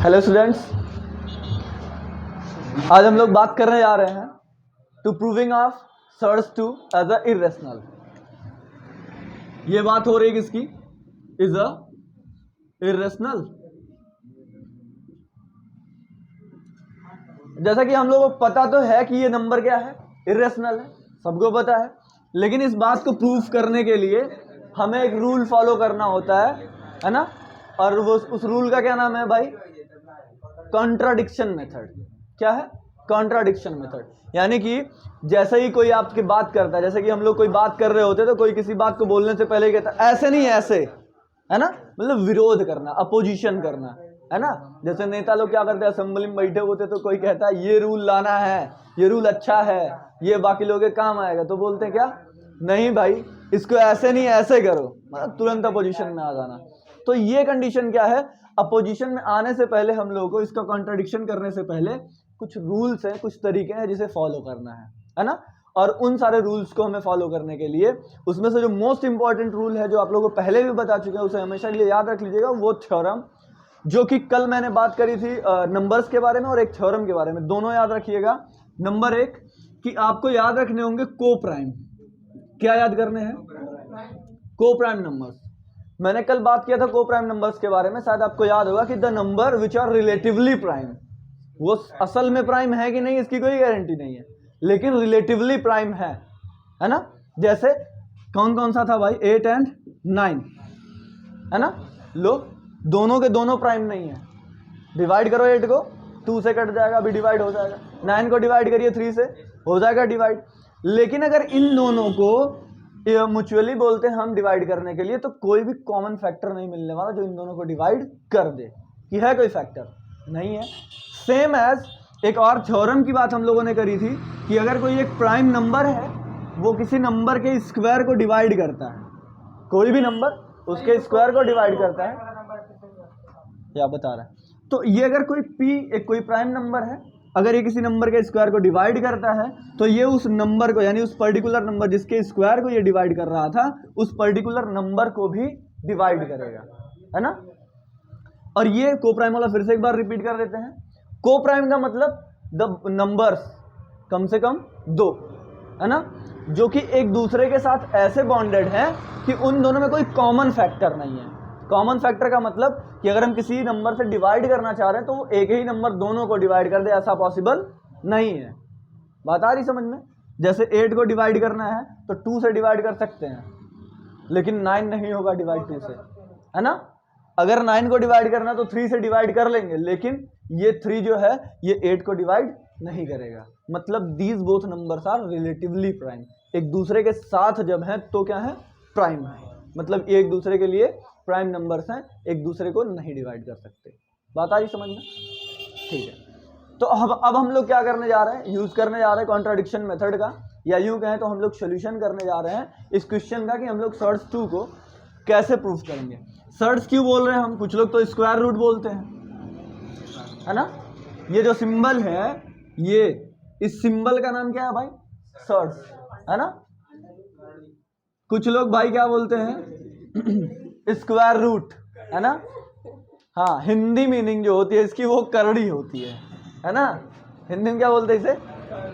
Hello students, आज हम लोग बात करने जा रहे हैं to proving of search two as a irrational. ये बात हो रही है किसकी? Is a irrational. जैसा कि हम लोगों को पता तो है कि ये नंबर क्या है, इरेशनल है, सबको पता है। लेकिन इस बात को प्रूफ करने के लिए हमें एक रूल फॉलो करना होता है ना। और वो उस रूल का क्या नाम है भाई? Contradiction method. क्या है? Contradiction method. यानी कि जैसे ही कोई आपकी बात करता है, जैसे कि हम लोग कोई बात कर रहे होते हैं तो कोई किसी बात को बोलने से पहले कहता है ऐसे नहीं ऐसे, है ना। मतलब विरोध करना, अपोजिशन करना, है ना। जैसे नेता लोग क्या करते हैं, असेंबली में बैठे होते तो कोई कहता है ये रूल लाना है, ये रूल अच्छा है, ये बाकी लोगों के काम आएगा, तो बोलते हैं क्या? नहीं भाई, इसको ऐसे नहीं ऐसे करो, मतलब तुरंत अपोजिशन में आ जाना। तो ये कंडीशन क्या है? अपोजिशन में आने से पहले हम लोगों को, इसका कॉन्ट्रडिक्शन करने से पहले कुछ रूल्स हैं, कुछ तरीके हैं जिसे फॉलो करना है ना। और उन सारे रूल्स को हमें फॉलो करने के लिए उसमें से जो मोस्ट इंपॉर्टेंट रूल है, जो आप लोगों को पहले भी बता चुके हैं, उसे हमेशा के लिए याद रख लीजिएगा। वो थ्योरम, जो कि कल मैंने बात करी थी नंबर्स के बारे में और एक थ्योरम के बारे में, दोनों याद रखिएगा। नंबर एक कि आपको याद रखने होंगे को प्राइम। क्या याद करने हैं? को प्राइम नंबर्स। मैंने कल बात किया था को प्राइम नंबर्स के बारे में, शायद आपको याद होगा कि the number which are relatively prime, वो असल में प्राइम है कि नहीं इसकी कोई गारंटी नहीं है, लेकिन रिलेटिवली प्राइम है ना। जैसे कौन कौन सा था भाई? 8 एंड 9, है ना। लो, दोनों के दोनों प्राइम नहीं है। डिवाइड करो 8 को, 2 से कट जाएगा, अभी डिवाइड हो जाएगा। 9 को डिवाइड करिए 3 से, हो जाएगा डिवाइड। लेकिन अगर इन दोनों को म्यूचुअली बोलते हैं हम डिवाइड करने के लिए, तो कोई भी कॉमन फैक्टर नहीं मिलने वाला जो इन दोनों को डिवाइड कर दे। कि है कोई फैक्टर? नहीं है। सेम एज एक और थ्योरम की बात हम लोगों ने करी थी कि अगर कोई एक प्राइम नंबर है, वो किसी नंबर के स्क्वायर को डिवाइड करता है, कोई भी नंबर उसके स्क्वायर को डिवाइड करता है, क्या बता रहा है। तो ये अगर कोई p एक कोई प्राइम नंबर है, अगर ये किसी नंबर के स्क्वायर को डिवाइड करता है, तो ये उस नंबर को, यानी उस पर्टिकुलर नंबर जिसके स्क्वायर को ये डिवाइड कर रहा था, उस पर्टिकुलर नंबर को भी डिवाइड करेगा, है ना। और ये को प्राइम वाला फिर से एक बार रिपीट कर देते हैं। को प्राइम का मतलब द नंबर्स कम से कम 2, है ना, जो कि एक दूसरे के साथ ऐसे बॉन्डेड हैं कि उन दोनों में कोई कॉमन फैक्टर नहीं है। कॉमन फैक्टर का मतलब कि अगर हम किसी नंबर से डिवाइड करना चाह रहे हैं तो वो एक ही नंबर दोनों को डिवाइड कर दे, ऐसा पॉसिबल नहीं है। बात आ रही समझ में? जैसे 8 को डिवाइड करना है तो 2 से डिवाइड कर सकते हैं, लेकिन 9 नहीं होगा डिवाइड 2 से, है ना। अगर 9 को डिवाइड करना है तो 3 से डिवाइड कर लेंगे, लेकिन ये 3 जो है ये 8 को डिवाइड नहीं करेगा। मतलब these both numbers are relatively prime. एक दूसरे के साथ जब हैं तो क्या है? प्राइम है। मतलब एक दूसरे के लिए प्राइम नंबर्स हैं, एक दूसरे को नहीं डिवाइड कर सकते। बात आ रही समझ में? ठीक है। तो अब हम लोग क्या करने जा रहे हैं? यूज करने जा रहे हैं कॉन्ट्राडिक्शन मेथड का, या यूं कहें तो हम लोग सोल्यूशन करने जा रहे हैं इस क्वेश्चन का कि हम लोग सर्च टू को कैसे प्रूफ करेंगे। सर्च क्यों बोल रहे हैं हम? कुछ लोग तो स्क्वायर रूट बोलते हैं, है ना। ये जो सिंबल है, ये इस सिंबल का नाम क्या है भाई? सर्च, है ना। कुछ लोग भाई क्या बोलते हैं? स्क्वायर रूट, है ना। हाँ, हिंदी मीनिंग जो होती है इसकी वो करड़ी होती है ना। हिंदी में क्या बोलते हैं इसे?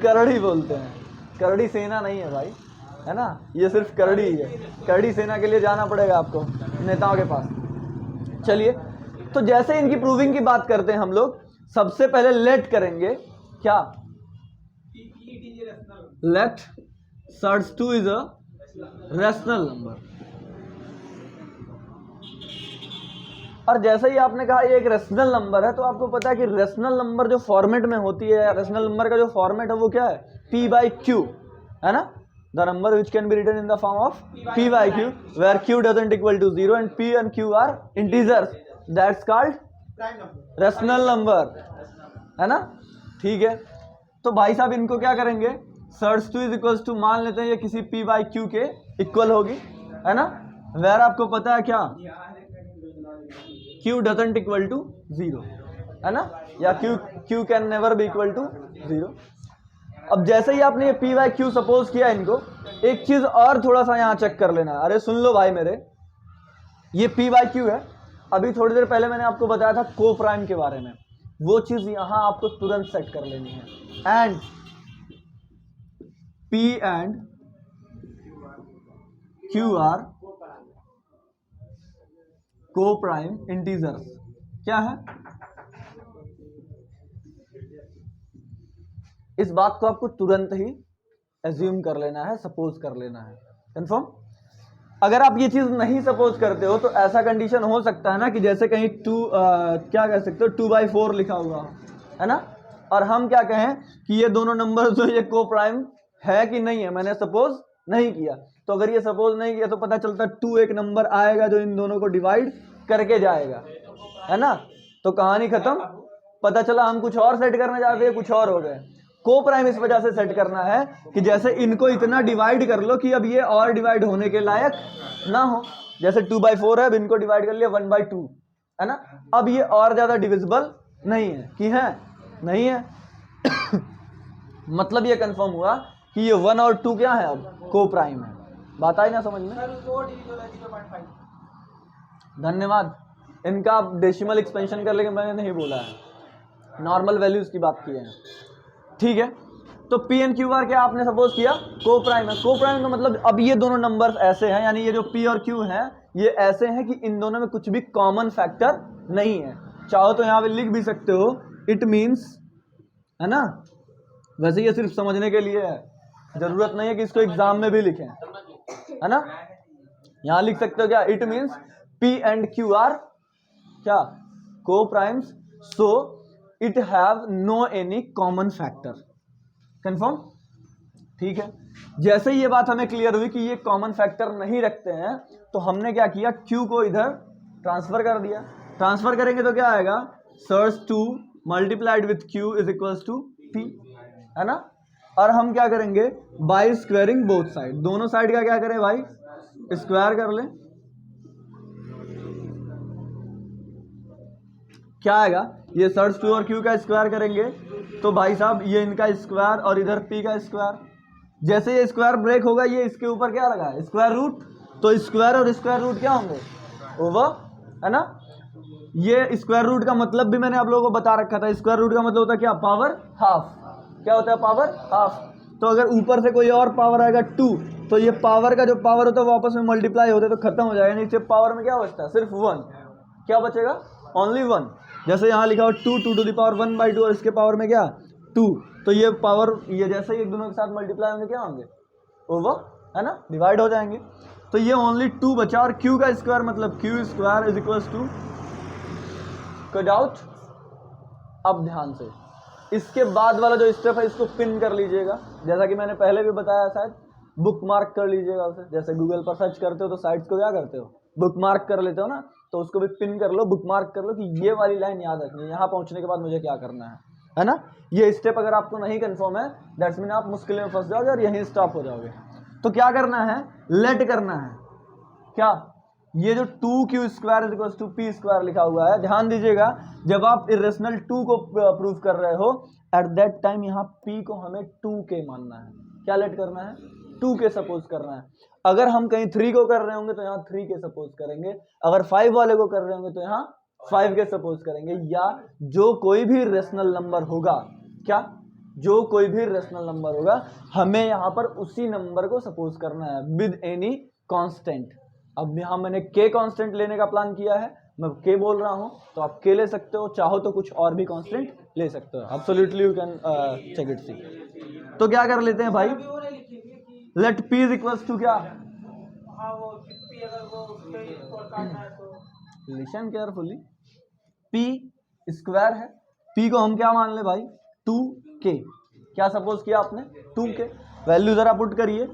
करड़ी बोलते हैं। करड़ी सेना नहीं है भाई, है ना, ये सिर्फ करड़ी ही है। करड़ी सेना के लिए जाना पड़ेगा आपको नेताओं के पास। चलिए, तो जैसे इनकी प्रूविंग की बात करते हैं हम लोग, सबसे पहले लेट करेंगे क्या? Let search two is a rational number. और जैसे ही आपने कहा ये एक रेशनल नंबर है, तो आपको पता है कि रेशनल नंबर जो फॉर्मेट में होती है, रेशनल नंबर का जो फॉर्मेट है वो क्या है? p/q, है ना। The number which can be written in the form of p/q, where q doesn't equal to 0 and p and q are integers, that's called rational number, है ना। ठीक है, तो भाई साहब इनको क्या करेंगे? Search two is equal to, मान लेते हैं ये किसी p/q के इक्वल होगी, है ना। वेयर आपको पता है क्या? q डजंट इक्वल टू 0, है ना, या q can never be equal to 0। अब जैसे ही आपने ये p/q सपोज किया, इनको एक चीज और थोड़ा सा यहाँ चेक कर लेना। अरे सुन लो भाई मेरे, ये p/q है, अभी थोड़ी देर पहले मैंने आपको बताया था को प्राइम के बारे में, वो चीज यहां आपको तुरंत सेट कर लेनी है। And P and Q are coprime integers. क्या है? इस बात को आपको तुरंत ही एज्यूम कर लेना है, सपोज कर लेना है। कंफर्म? अगर आप ये चीज नहीं सपोज करते हो तो ऐसा कंडीशन हो सकता है ना कि जैसे कहीं क्या कह सकते हो 2/4 लिखा हुआ है ना, और हम क्या कहें कि ये दोनों नंबर जो ये को प्राइम है कि नहीं है, मैंने सपोज नहीं किया। तो अगर ये सपोज नहीं किया तो पता चलता 2 एक नंबर आएगा जो इन दोनों को डिवाइड करके जाएगा, है ना। तो कहानी खत्म। पता चला हम कुछ और सेट करने जाते हैं, कुछ और हो गए। को प्राइम इस वजह से सेट करना है कि जैसे इनको इतना डिवाइड कर लो कि अब ये और डिवाइड होने के लायक ना हो। जैसे 2/4 है, अब इनको डिवाइड कर लिया 1/2, है ना। अब ये और ज्यादा डिविजिबल नहीं है कि है नहीं है। मतलब ये कंफर्म हुआ कि ये 1 और 2 क्या है, अब को प्राइम है। बात आई ना समझ में? धन्यवाद। इनका डेसिमल एक्सपेंशन कर लेकिन मैंने नहीं बोला है, नॉर्मल वैल्यूज की बात की है। ठीक है, तो पी एन क्यू आर क्या आपने सपोज किया को प्राइम है। को प्राइम का मतलब अब ये दोनों नंबर्स ऐसे हैं, यानी ये जो पी और क्यू हैं ये ऐसे हैं कि इन दोनों में कुछ भी कॉमन फैक्टर नहीं है। चाहो तो यहाँ पे लिख भी सकते हो, इट मीन्स, है ना। वैसे ये सिर्फ समझने के लिए है, जरूरत नहीं है कि इसको एग्जाम में भी लिखें, है ना। यहाँ लिख सकते हो क्या, it means P and Q are क्या coprimes, so it have no any common factor. Confirm? ठीक है। जैसे ये बात हमें क्लियर हुई कि ये कॉमन फैक्टर नहीं रखते हैं, तो हमने क्या किया, Q को इधर ट्रांसफर कर दिया। ट्रांसफर करेंगे तो क्या आएगा, search 2 multiplied with Q is equals to P, है ना। और हम क्या करेंगे, बाय स्क्वायरिंग बोथ साइड, दोनों साइड का क्या करें भाई, स्क्वायर कर लें। क्या आएगा, ये सर्च 2 और Q का स्क्वायर करेंगे तो भाई साहब ये इनका स्क्वायर और इधर P का स्क्वायर। जैसे ये स्क्वायर ब्रेक होगा, ये इसके ऊपर क्या लगा है, स्क्वायर रूट। तो स्क्वायर और स्क्वायर रूट क्या होंगे, ओवर, है ना। ये स्क्वायर रूट का मतलब भी मैंने आप लोगों को बता रखा था। स्क्वायर रूट का मतलब होता है क्या, पावर हाफ। क्या होता है, पावर हाफ। तो अगर ऊपर से कोई और पावर आएगा 2, तो ये पावर का जो पावर होता है वो आपस में मल्टीप्लाई होते तो खत्म हो जाएगा। नीचे पावर में क्या बचता है, सिर्फ 1। क्या बचेगा, ओनली 1। जैसे यहाँ लिखा हो 2 टू द पावर 1/2 और इसके पावर में क्या 2, तो ये पावर ये जैसे ही एक दोनों के साथ मल्टीप्लाई होंगे क्या होंगे, ओवर, है ना, डिवाइड हो जाएंगे। तो ये ओनली 2 बचा। और Q का स्क्वायर मतलब Q square is equals to, कोई डाउट? अब ध्यान से इसके बाद वाला जो स्टेप है इसको पिन कर लीजिएगा, जैसा कि मैंने पहले भी बताया, शायद बुक मार्क कर लीजिएगा उसे। जैसे गूगल पर सर्च करते हो तो साइट्स को क्या करते हो, बुक मार्क कर लेते हो ना, तो उसको भी पिन कर लो, बुक मार्क कर लो कि ये वाली लाइन याद रखनी है, यहाँ पहुंचने के बाद मुझे क्या करना है ना। ये स्टेप अगर आपको नहीं कंफर्म है, दैट्स मीन आप मुश्किल में फंस जाओगे और यहीं स्टॉप हो जाओगे। तो क्या करना है, लेट करना है क्या, ये जो 2Q square is equal to P square लिखा हुआ है, ध्यान दीजिएगा। जब आप इरेशनल 2 को प्रूव कर रहे हो, एट दैट टाइम यहाँ P को हमें 2K मानना है। क्या लेट करना है, 2K सपोज करना है। अगर हम कहीं 3 को कर रहे होंगे तो यहाँ 3K सपोज करेंगे, अगर 5 वाले को कर रहे होंगे तो यहाँ 5K सपोज करेंगे, या जो कोई भी रेशनल नंबर होगा, क्या, जो कोई भी रेशनल नंबर होगा, हमें यहाँ पर उसी नंबर को सपोज करना है विद एनी कांस्टेंट। अब यहाँ मैंने K कांस्टेंट लेने का प्लान किया है, मैं K बोल रहा हूँ, तो आप K ले सकते हो, चाहो तो कुछ और भी कांस्टेंट ले सकते हो, absolutely you can check it see. तो क्या कर लेते हैं भाई, let P is equals to क्या, लिसन केयरफुली, P स्क्वायर है, P को हम क्या मान ले भाई 2K। क्या सपोज किया आपने, 2K। वैल्यू जरा पुट करिए,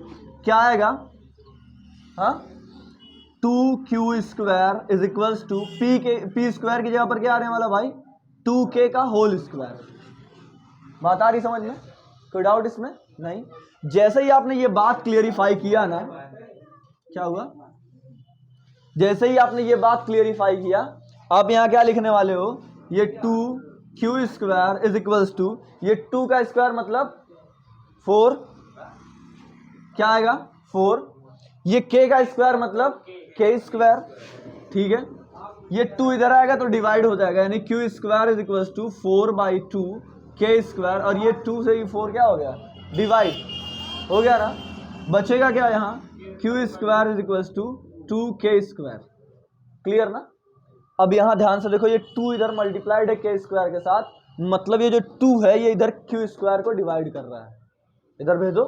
क्या आएगा, हाँ 2Q square is equals to P square की जगह पर क्या आने वाला भाई, 2K का होल स्क्वायर। बात आ रही समझ में, कोई डाउट इसमें नहीं। जैसे ही आपने ये बात क्लियरिफाई किया ना, क्या हुआ, जैसे ही आपने ये बात क्लियरिफाई किया, आप यहाँ क्या लिखने वाले हो, ये 2Q square is equals to, ये 2 का स्क्वायर मतलब 4, क्या आएगा 4, ये K का स्क्वायर मतलब K स्क्वायर, ठीक है। ये 2 इधर आएगा तो डिवाइड हो जाएगा, यानी Q square is equal to 4/2 के स्क्वायर, और ये 2 से ही 4 क्या हो गया, डिवाइड हो गया ना, बचेगा क्या यहाँ, Q square is equal to 2k square. Clear ना। अब यहाँ ध्यान से देखो, ये 2 इधर मल्टीप्लाइड है के स्क्वायर के साथ, मतलब ये जो 2 है ये इधर क्यू स्क्वायर को डिवाइड कर रहा है। इधर भेजो,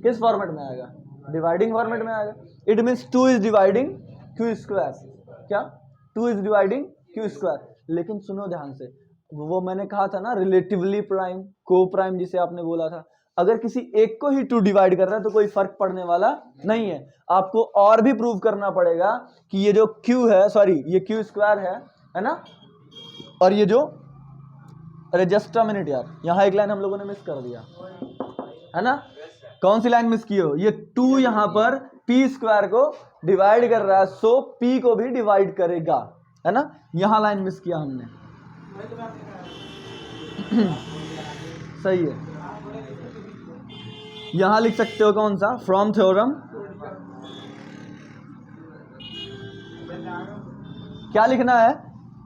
किस फॉर्मेट में आएगा, डिवाइडिंग फॉर्मेट में आएगा। It means 2 is dividing Q square, क्या 2 इज डिवाइडिंग क्यू स्क्वायर। लेकिन सुनो ध्यान से, वो मैंने कहा था ना रिलेटिवली प्राइम, को प्राइम जिसे आपने बोला था, अगर किसी एक को ही 2 डिवाइड कर रहा है तो कोई फर्क पड़ने वाला नहीं है। आपको और भी प्रूव करना पड़ेगा कि ये जो क्यू है, सॉरी ये क्यू स्क्वायर है ना, और ये जो, अरे जस्ट अ मिनट यार, यहाँ एक लाइन हम लोगों ने मिस कर दिया है ना। कौन सी लाइन मिस की हो, ये 2 यहाँ पर पी स्क्वायर को डिवाइड कर रहा है, सो पी को भी डिवाइड करेगा, है ना। यहाँ लाइन मिस किया हमने। सही है, यहां लिख सकते हो कौन सा, फ्रॉम थ्योरम, क्या लिखना है,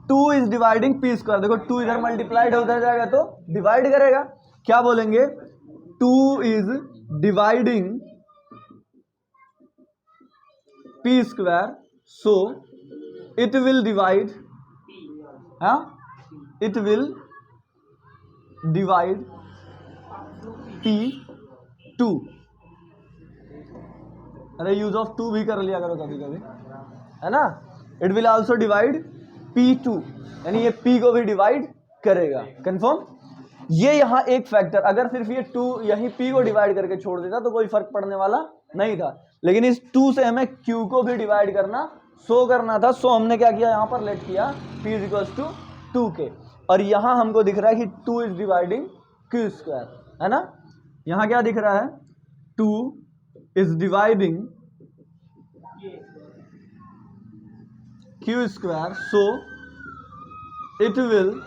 2 इज डिवाइडिंग पी स्क्वायर। देखो 2 इधर मल्टीप्लाइड होता जाएगा तो डिवाइड करेगा, क्या बोलेंगे, 2 is dividing P square, so it will divide, हाँ इट विल डिवाइड P2। अरे यूज ऑफ 2 भी कर लिया करो कभी कभी, है ना। It will also divide P2, यानी ये P को भी डिवाइड करेगा। कंफर्म। ये यहाँ एक फैक्टर, अगर सिर्फ ये 2 यही P को डिवाइड करके छोड़ देता तो कोई फर्क पड़ने वाला नहीं था, लेकिन इस 2 से हमें Q को भी डिवाइड करना, सो करना था। सो हमने क्या किया, यहाँ पर लेट किया P is equal to 2k, और यहाँ हमको दिख रहा है कि 2 इज डिवाइडिंग Q स्क्वायर, है ना। यहाँ क्या दिख रहा है, 2 is dividing Q square, so it will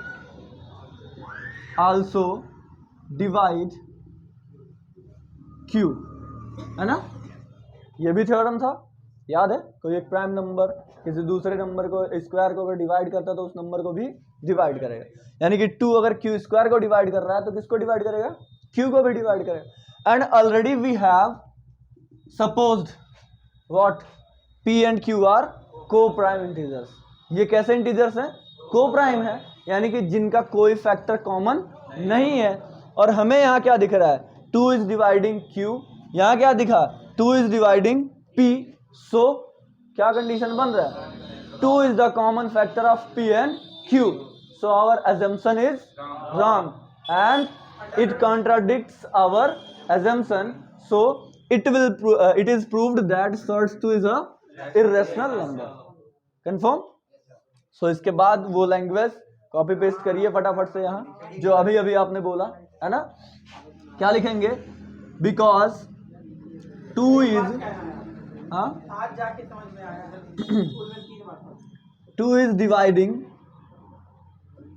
also divide Q, है ना। ये भी थ्योरम था, याद है। कोई एक प्राइम नंबर किसी दूसरे नंबर को स्क्वायर को अगर डिवाइड करता है तो उस नंबर को भी डिवाइड करेगा, यानी कि 2 अगर Q स्क्वायर को डिवाइड कर रहा है तो किसको डिवाइड करेगा, Q को भी डिवाइड करेगा। And already we have supposed what, P and Q are coprime integers. ये कैसे इंटीजर्स हैं, को प्राइम है, यानी कि जिनका कोई फैक्टर कॉमन नहीं है। और हमें यहाँ क्या दिख रहा है, 2 इज डिवाइडिंग Q, यहाँ क्या दिखा, 2 इज डिवाइडिंग P, सो क्या कंडीशन बन रहा है, 2 is the common factor of P and Q, so our assumption is wrong and it contradicts our assumption, so it is proved that SEARCH2 is a irrational number. Confirm? so इसके बाद वो language copy paste करिए फटाफट से यहाँ जो अभी अभी आपने बोला, है ना। क्या लिखेंगे, बिकॉज 2 इज, हाँ आज जाके समझ में आया 2 is dividing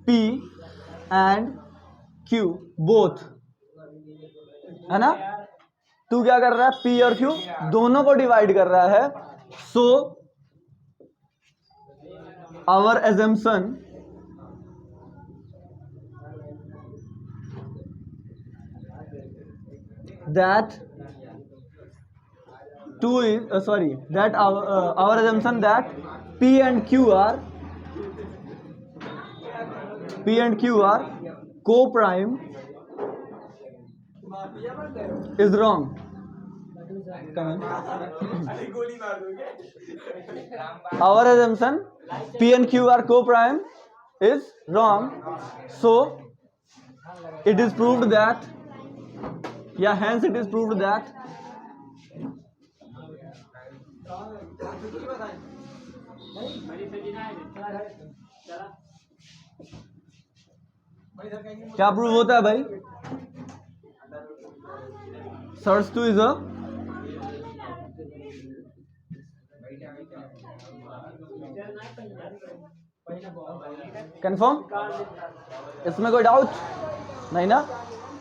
P and Q both, है ना। 2 क्या कर रहा है, P और Q दोनों को डिवाइड कर रहा है, so our assumption that 2 is that our assumption that P and Q are co-prime is wrong. Our assumption P and Q are co-prime is wrong, so it is proved that, hence it is proved that क्या prove होता है भाई, SEARCH2 is a confirm. इसमें कोई doubt नहीं ना।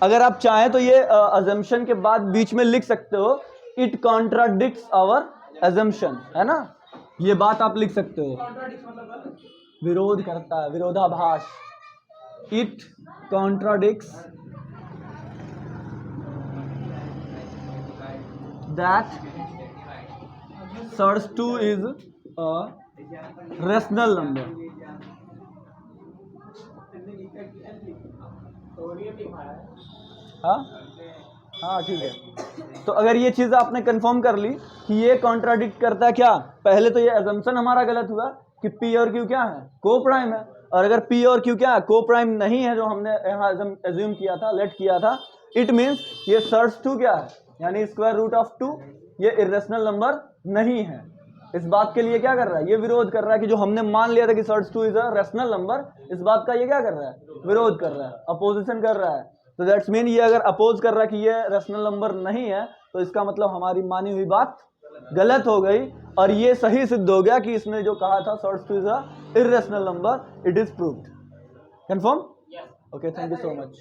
अगर आप चाहें तो ये अजम्पशन के बाद बीच में लिख सकते हो, इट कॉन्ट्राडिक्ट्स आवर अजम्पशन, है ना। ये बात आप लिख सकते हो, विरोध करता है, विरोधाभास। It contradicts that SURS2 is a rational number। हाँ हाँ ठीक है। तो अगर ये चीज़ आपने कंफर्म कर ली कि ये कॉन्ट्राडिक्ट करता है क्या, पहले तो ये अजम्पशन हमारा गलत हुआ कि P और Q क्या है, को प्राइम है। और अगर P और Q क्या है, को प्राइम नहीं है, जो हमने यहाँ एज्यूम किया था, लेट किया था, इट मीन्स ये SURS2 क्या है, यानी स्क्वायर रूट ऑफ 2, ये इरेशनल नंबर नहीं है। इस बात के लिए क्या कर रहा है, ये विरोध कर रहा है कि जो हमने मान लिया था कि SURS2 is a rational number, इस बात का ये क्या कर रहा है, विरोध कर रहा है, अपोजिशन कर रहा है। तो दैट्स मीन ये अगर अपोज कर रहा है कि ये रैशनल नंबर नहीं है, तो इसका मतलब हमारी मानी हुई बात गलत हो गई, और ये सही सिद्ध हो गया कि इसने जो कहा था SURS2 is a irrational number, it is proved. Confirm? Okay, thank you so much.